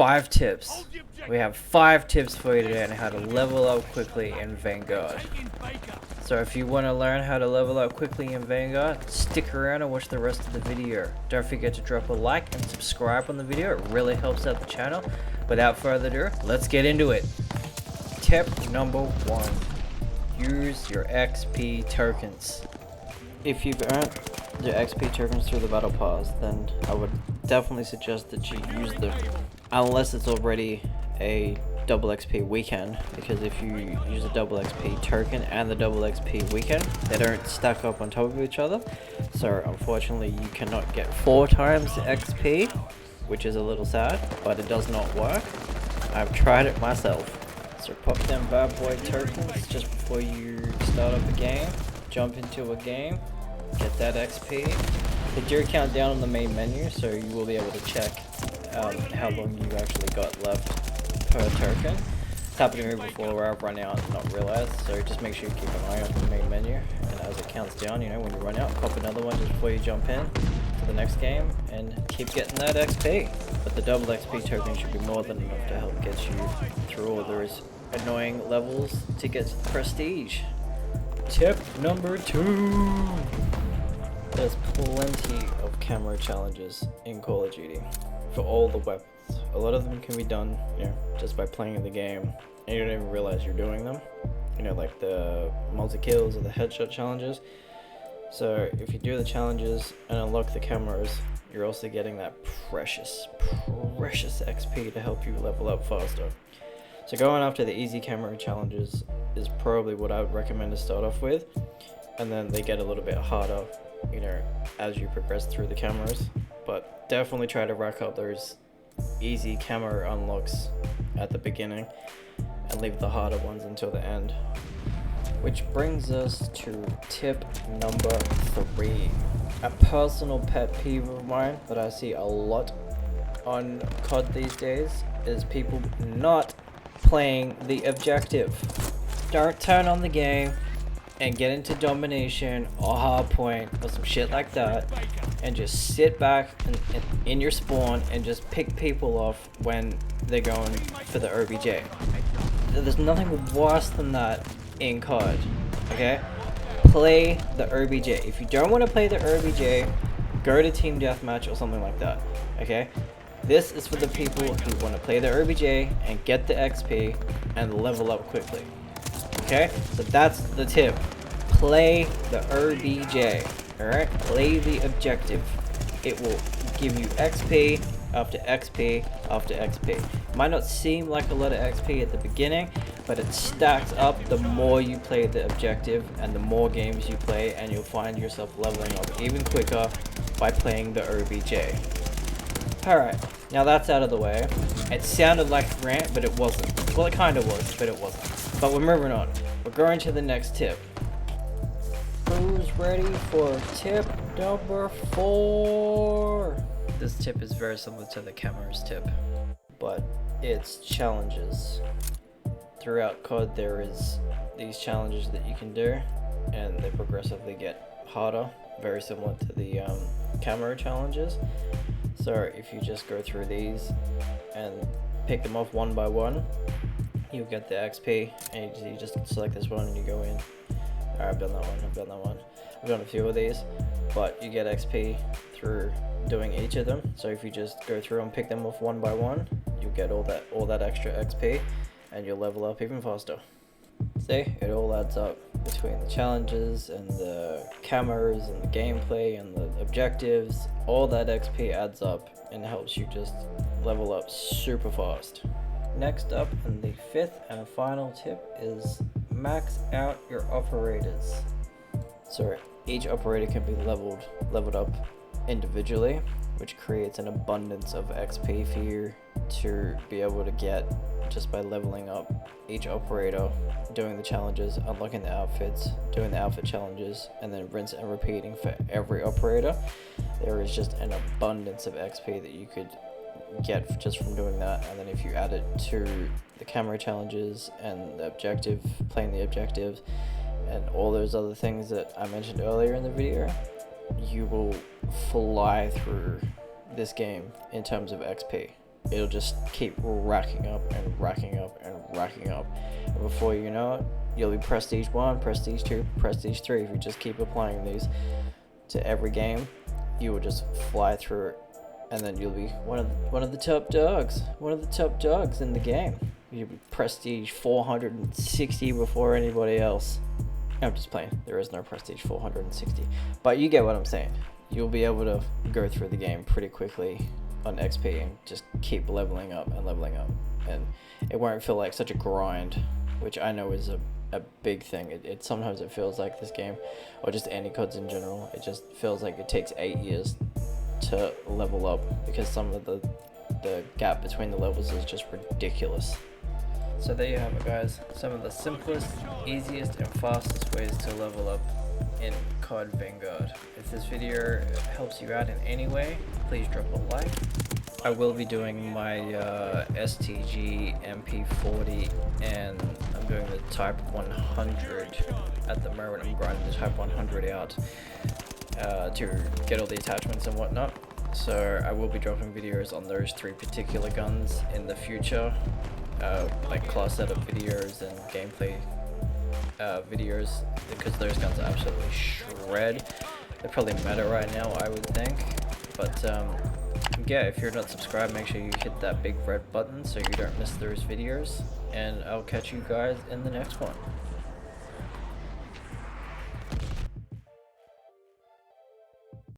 5 tips. We have 5 tips for you today on how to level up quickly in Vanguard. So if you want to learn how to level up quickly in Vanguard, stick around and watch the rest of the video. Don't forget to drop a like and subscribe on the video, it really helps out the channel. Without further ado, let's get into it. Tip number 1. Use your XP tokens. If you've earned your XP tokens through the battle pass, then I would definitely suggest that you use them, unless it's already a double XP weekend, because if you use a double XP token and the double XP weekend, they don't stack up on top of each other. So unfortunately you cannot get 4 times the XP, which is a little sad, but it does not work. I've tried it myself. So pop them bad boy tokens just before you start up a game, jump into a game, get that XP. They do count down on the main menu, so you will be able to check how long you actually got left per token. It's happened to me before where I've run out and not realized, so just make sure you keep an eye on the main menu, and as it counts down, you know, when you run out, pop another one just before you jump in to the next game and keep getting that XP. But the double XP token should be more than enough to help get you through all those annoying levels to get to the prestige. Tip number 2. There's plenty of camo challenges in Call of Duty for all the weapons. A lot of them can be done, you know, just by playing the game, and you don't even realize you're doing them. You know, like the multi-kills or the headshot challenges. So if you do the challenges and unlock the cameras, you're also getting that precious XP to help you level up faster. So going after the easy camera challenges is probably what I would recommend to start off with, and then they get a little bit harder, you know, as you progress through the cameras. But definitely try to rack up those easy camera unlocks at the beginning and leave the harder ones until the end. Which brings us to tip number 3. A personal pet peeve of mine that I see a lot on COD these days is people not playing the objective. Don't turn on the game and get into domination or hardpoint or some shit like that and just sit back and in your spawn and just pick people off when they're going for the OBJ. There's nothing worse than that in COD, okay? Play the OBJ. If you don't want to play the OBJ, go to team deathmatch or something like that, okay? This is for the people who want to play the OBJ and get the XP and level up quickly. Okay, so that's the tip. Play the OBJ. Alright, play the objective. It will give you XP after XP after XP. It might not seem like a lot of XP at the beginning, but it stacks up the more you play the objective and the more games you play, and you'll find yourself leveling up even quicker by playing the OBJ. Alright, now that's out of the way. It sounded like a rant, but it wasn't. Well, it kind of was, but it wasn't. But we're moving on. We're going to the next tip. Who's ready for tip number 4? This tip is very similar to the cameras tip, but it's challenges. Throughout COD there is these challenges that you can do, and they progressively get harder, very similar to the camera challenges. So if you just go through these and pick them off one by one, you'll get the XP, and you just select this one and you go in. Alright, I've done that one, I've done that one. I've done a few of these, but you get XP through doing each of them. So if you just go through and pick them off one by one, you'll get all that extra XP, and you'll level up even faster. See, it all adds up between the challenges and the cameras and the gameplay and the objectives. All that XP adds up and helps you just level up super fast. Next up, and the 5th and final tip is max out your operators. So each operator can be leveled up individually, which creates an abundance of XP for you to be able to get just by leveling up each operator, doing the challenges, unlocking the outfits, doing the outfit challenges, and then rinse and repeating for every operator. There is just an abundance of XP that you could get just from doing that, and then if you add it to the camera challenges and the objective, playing the objectives, and all those other things that I mentioned earlier in the video, you will fly through this game in terms of XP. it'll just keep racking up and racking up and racking up. And before you know it, you'll be Prestige 1, Prestige 2, Prestige 3. If you just keep applying these to every game, you will just fly through it. And then you'll be one of the top dogs. One of the top dogs in the game. You'll be Prestige 460 before anybody else. I'm just playing. There is no Prestige 460. But you get what I'm saying. You'll be able to go through the game pretty quickly on XP and just keep leveling up and leveling up. And it won't feel like such a grind, which I know is a big thing. It sometimes it feels like this game, or just any CODs in general, it just feels like it takes 8 years to level up, because some of the gap between the levels is just ridiculous. So there you have it, guys. Some of the simplest, easiest, and fastest ways to level up in COD Vanguard. If this video helps you out in any way, please drop a like. I will be doing my STG MP40, and I'm doing the Type 100 at the moment. I'm grinding the Type 100 out to get all the attachments and whatnot. So I will be dropping videos on those 3 particular guns in the future, like class setup videos and gameplay videos, because those guns are absolutely shred. They're probably meta right now, I would think. But yeah, if you're not subscribed, make sure you hit that big red button so you don't miss those videos, and I'll catch you guys in the next one.